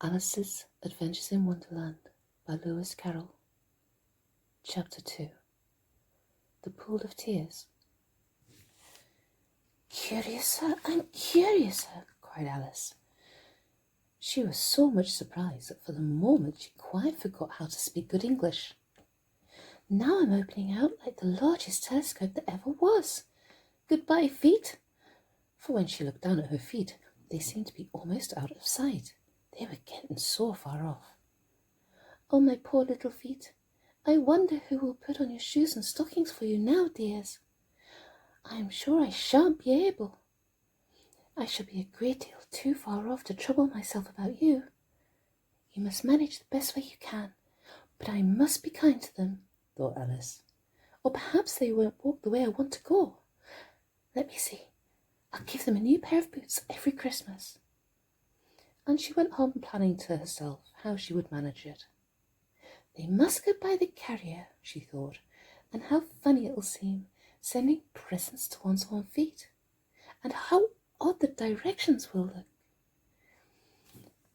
Alice's Adventures in Wonderland by Carroll. Chapter 2. The Pool of Tears. "Curiouser and curiouser," cried Alice. She was so much surprised that for the moment she quite forgot how to speak good English. "Now I'm opening out like the largest telescope that ever was. Goodbye, feet." For when she looked down at her feet, they seemed to be almost out of sight. They were getting so far off. "Oh, my poor little feet. I wonder who will put on your shoes and stockings for you now, dears. I am sure I shan't be able. I shall be a great deal too far off to trouble myself about you. You must manage the best way you can, but I must be kind to them," thought Alice, "or perhaps they won't walk the way I want to go. Let me see. I'll give them a new pair of boots every Christmas." And she went home planning to herself how she would manage it. "They must go by the carrier," she thought, "and how funny it'll seem, sending presents to one's own feet. And how odd the directions will look.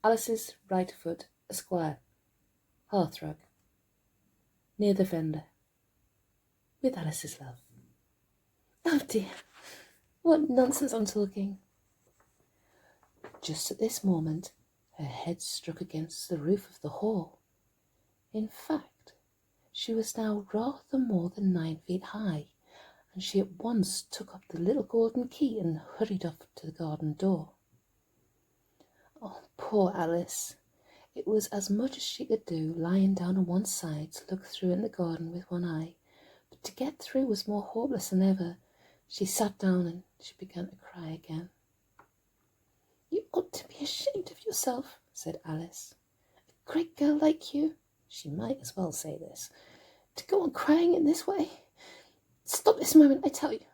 Alice's right foot, Esquire, hearthrug, near the fender. With Alice's love." Oh dear, what nonsense I'm talking. Just at this moment, her head struck against the roof of the hall. In fact, she was now rather more than 9 feet high, and she at once took up the little golden key and hurried off to the garden door. Oh, poor Alice! It was as much as she could do, lying down on one side to look through in the garden with one eye, but to get through was more hopeless than ever. She sat down and she began to cry again. "You ought to be ashamed of yourself," said Alice. "A great girl like you," she might as well say this, "to go on crying in this way. Stop this moment, I tell you."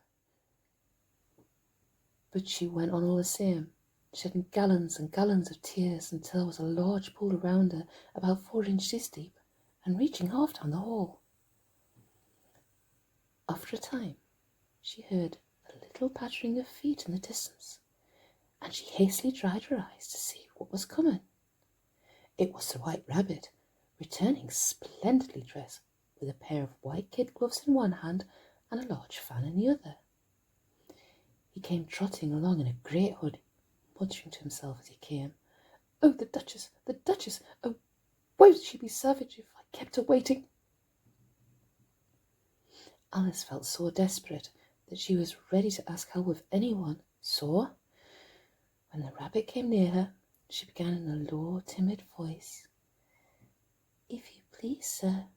But she went on all the same, shedding gallons and gallons of tears until there was a large pool around her, about 4 inches deep, and reaching half down the hall. After a time, she heard a little pattering of feet in the distance, and she hastily dried her eyes to see what was coming. It was the White Rabbit, returning splendidly dressed, with a pair of white kid gloves in one hand and a large fan in the other. He came trotting along in a great hurry, muttering to himself as he came, "Oh, the Duchess, the Duchess! Oh, won't she be savage if I kept her waiting?" Alice felt so desperate that she was ready to ask help of anyone, so, when the rabbit came near her, she began in a low, timid voice, "If you please, sir."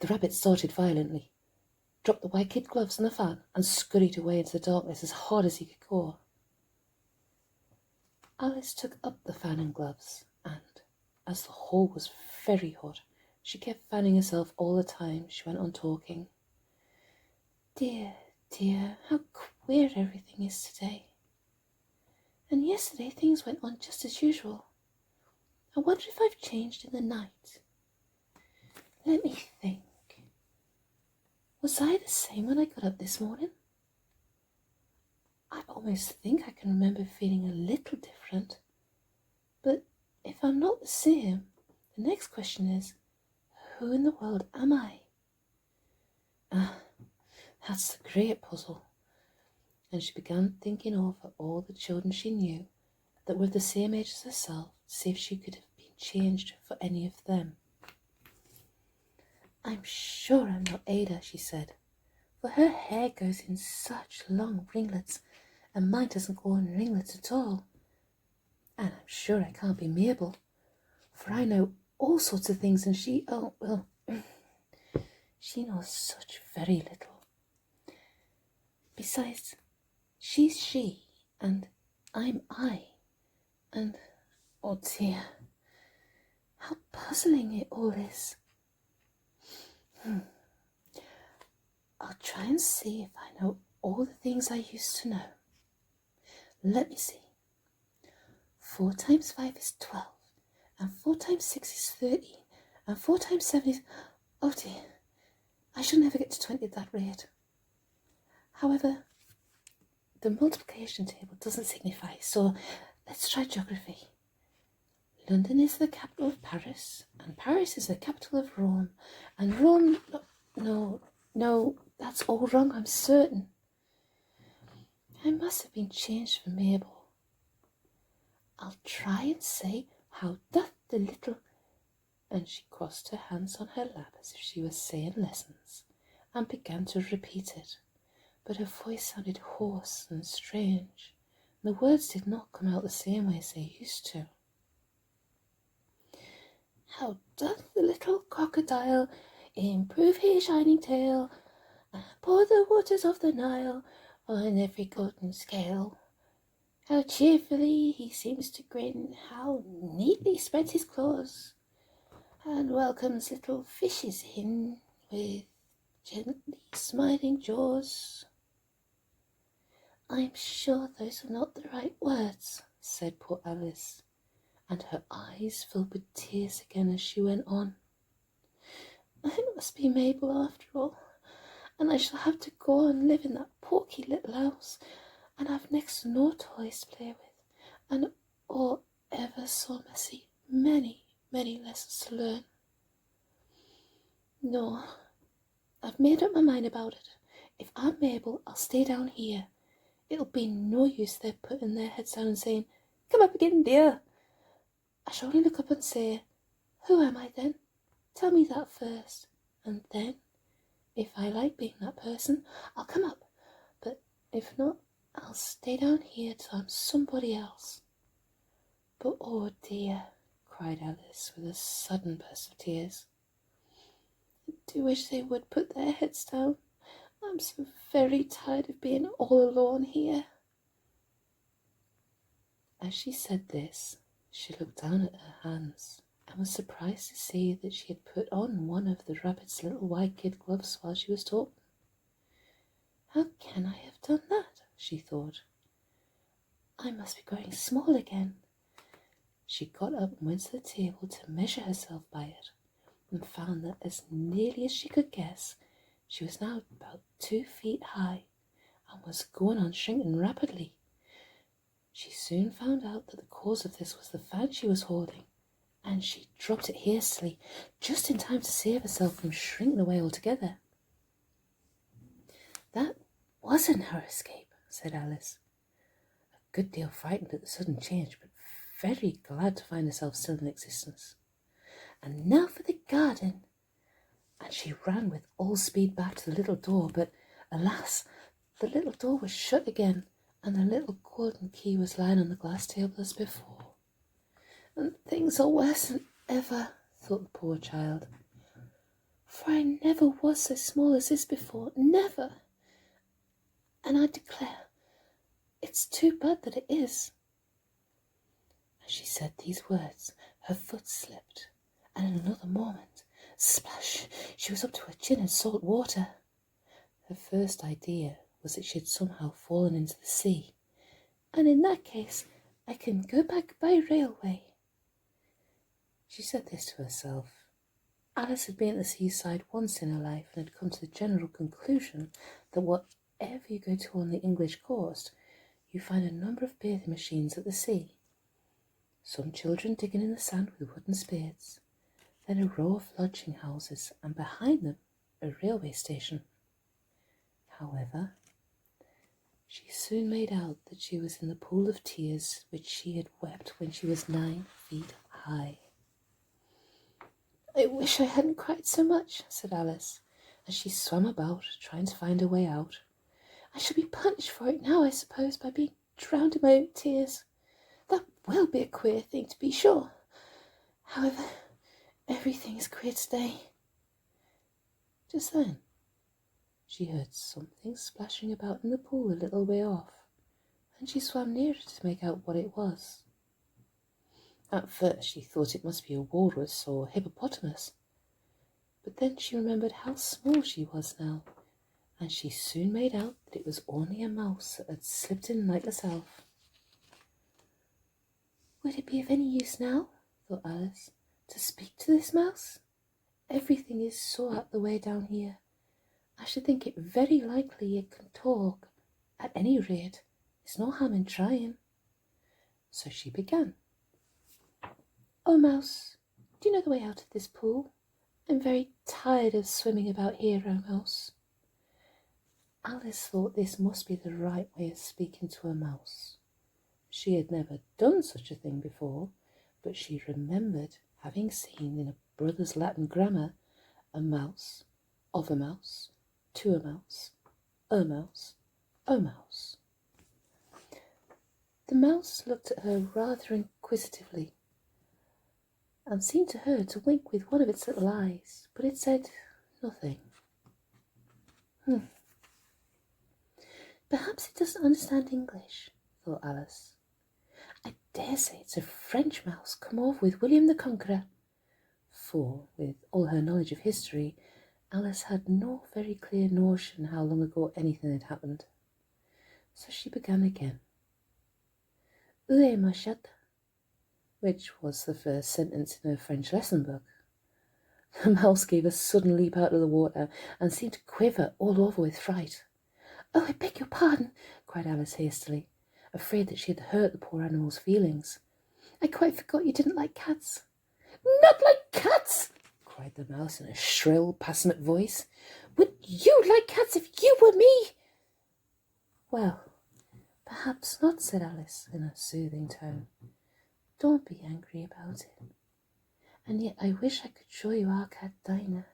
The rabbit started violently, dropped the white kid gloves and the fan, and scurried away into the darkness as hard as he could go. Alice took up the fan and gloves, and, as the hall was very hot, she kept fanning herself all the time she went on talking. "Dear, dear, how queer everything is today. And yesterday things went on just as usual. I wonder if I've changed in the night. Let me think. Was I the same when I got up this morning? I almost think I can remember feeling a little different. But if I'm not the same, the next question is, who in the world am I? That's the great puzzle." And she began thinking over all the children she knew that were the same age as herself, to see if she could have been changed for any of them. "I'm sure I'm not Ada," she said, "for her hair goes in such long ringlets, and mine doesn't go in ringlets at all. And I'm sure I can't be Mabel, for I know all sorts of things, and she, oh, well, she knows such very little. Besides, she's she, and I'm I, and, oh dear, how puzzling it all is. I'll try and see if I know all the things I used to know. Let me see. 4 times 5 is 12, and 4 times 6 is 13, and 4 times 7 is... Oh dear, I shall never get to 20 at that rate. However, the multiplication table doesn't signify, so let's try geography. London is the capital of Paris, and Paris is the capital of Rome, and Rome... No, that's all wrong, I'm certain. I must have been changed for Mabel. I'll try and say, how doth the little... And she crossed her hands on her lap as if she was saying lessons, and began to repeat it, but her voice sounded hoarse and strange, and the words did not come out the same way as they used to. How doth the little crocodile improve his shining tail, and pour the waters of the Nile on every golden scale? How cheerfully he seems to grin, how neatly spreads his claws, and welcomes little fishes in with gently smiling jaws. I'm sure those are not the right words, said poor Alice, and her eyes filled with tears again as she went on. It must be Mabel after all, and I shall have to go and live in that porky little house, and have next to no toys to play with, and ever so many lessons to learn. No, I've made up my mind about it. If I'm Mabel, I'll stay down here. It'll be no use their putting their heads down and saying, "Come up again, dear." I shall only look up and say, "Who am I then? Tell me that first, and then, if I like being that person, I'll come up, but if not, I'll stay down here till I'm somebody else." But oh dear, cried Alice with a sudden burst of tears, I do wish they would put their heads down. I'm so very tired of being all alone here. As she said this, she looked down at her hands and was surprised to see that she had put on one of the rabbit's little white kid gloves while she was talking. How can I have done that? She thought. I must be growing small again. She got up and went to the table to measure herself by it, and found that as nearly as she could guess, she was now about 2 feet high, and was going on shrinking rapidly. She soon found out that the cause of this was the fan she was holding, and she dropped it hastily, just in time to save herself from shrinking away altogether. That wasn't her escape, said Alice, a good deal frightened at the sudden change, but very glad to find herself still in existence. And now for the garden. And she ran with all speed back to the little door, but alas, the little door was shut again, and the little golden key was lying on the glass table as before. And things are worse than ever, thought the poor child, for I never was so small as this before, never. And I declare, it's too bad that it is. As she said these words, her foot slipped, and in another moment, splash, she was up to her chin in salt water. Her first idea was that she had somehow fallen into the sea, and in that case I can go back by railway. She said this to herself. Alice had been at the seaside once in her life and had come to the general conclusion that whatever you go to on the English coast, you find a number of bathing machines at the sea. Some children digging in the sand with wooden spades, then a row of lodging houses, and behind them a railway station. However, she soon made out that she was in the pool of tears which she had wept when she was 9 feet high. I wish I hadn't cried so much, said Alice, as she swam about, trying to find her way out. I shall be punished for it now, I suppose, by being drowned in my own tears. That will be a queer thing, to be sure. However, everything is queer today. Just then, she heard something splashing about in the pool a little way off, and she swam nearer to make out what it was. At first she thought it must be a walrus or hippopotamus, but then she remembered how small she was now, and she soon made out that it was only a mouse that had slipped in like herself. Would it be of any use now, thought Alice, to speak to this mouse? Everything is so out of the way down here. I should think it very likely it can talk. At any rate, there's no harm in trying. So she began. Oh, Mouse, do you know the way out of this pool? I'm very tired of swimming about here, oh Mouse. Alice thought this must be the right way of speaking to a mouse. She had never done such a thing before, but she remembered having seen in a brother's Latin grammar a mouse, of a mouse, to a mouse, a mouse, o mouse. The mouse looked at her rather inquisitively and seemed to her to wink with one of its little eyes, but it said nothing. Perhaps it doesn't understand English, thought Alice. I dare say it's a French mouse come over with William the Conqueror. For, with all her knowledge of history, Alice had no very clear notion how long ago anything had happened. So she began again. Où est ma chatte? Which was the first sentence in her French lesson book. The mouse gave a sudden leap out of the water and seemed to quiver all over with fright. Oh, I beg your pardon, cried Alice hastily, afraid that she had hurt the poor animal's feelings. I quite forgot you didn't like cats. Not like cats, cried the mouse in a shrill, passionate voice. Would you like cats if you were me? Well, perhaps not, said Alice in a soothing tone. Don't be angry about it. And yet I wish I could show you our cat Dinah.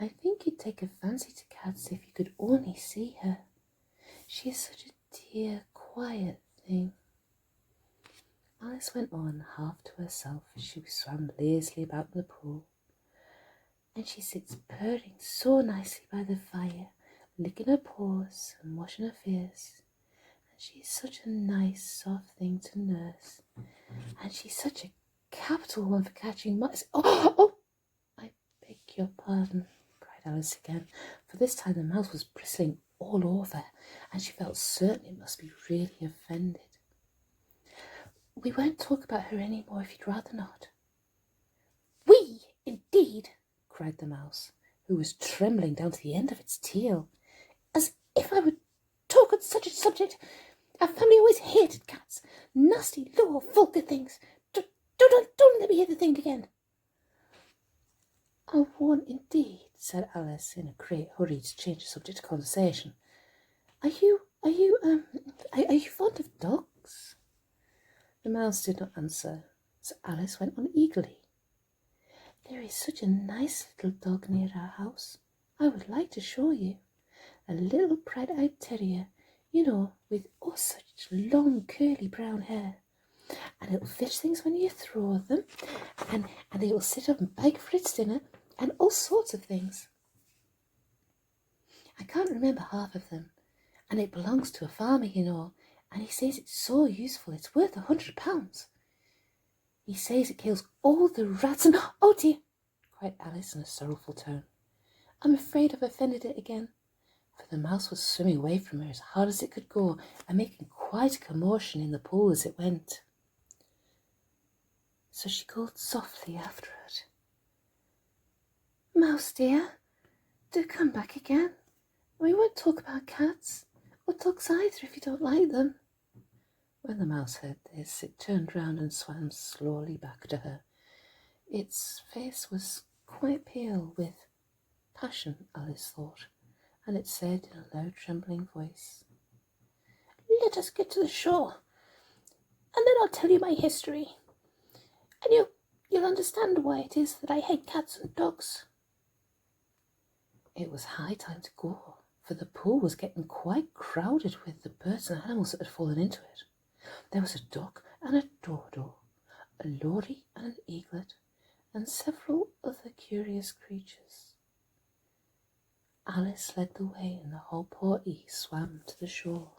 I think you'd take a fancy to cats if you could only see her. She is such a dear, quiet thing. Alice went on half to herself as she swam lazily about the pool. And she sits purring so nicely by the fire, licking her paws and washing her face. And she is such a nice, soft thing to nurse. And she's such a capital one for catching mice. Oh, I beg your pardon, cried Alice again, for this time the mouse was bristling all over, and she felt certain it must be really offended. We won't talk about her any more if you'd rather not. We, indeed, cried the mouse, who was trembling down to the end of its tail. As if I would talk on such a subject. Our family always hated cats. Nasty, low, vulgar things. Don't let me hear the thing again. I won't indeed, said Alice in a great hurry to change the subject of conversation. Are you fond of dogs? The mouse did not answer, so Alice went on eagerly. There is such a nice little dog near our house. I would like to show you. A little bright-eyed terrier, you know, with such long curly brown hair. And it'll fish things when you throw them, and it'll sit up and beg for its dinner, and all sorts of things. I can't remember half of them, and it belongs to a farmer, you know, and he says it's so useful it's worth £100. He says it kills all the rats and... Oh dear, cried Alice in a sorrowful tone. I'm afraid I've offended it again. For the mouse was swimming away from her as hard as it could go and making quite a commotion in the pool as it went. So she called softly after it. Mouse dear, do come back again. We won't talk about cats, or dogs either if you don't like them. When the mouse heard this, it turned round and swam slowly back to her. Its face was quite pale with passion, Alice thought, and it said in a low, trembling voice, Let us get to the shore, and then I'll tell you my history, and you'll understand why it is that I hate cats and dogs. It was high time to go, for the pool was getting quite crowded with the birds and animals that had fallen into it. There was a duck and a dodo, a lory and an eaglet, and several other curious creatures. Alice led the way, and the whole party swam to the shore.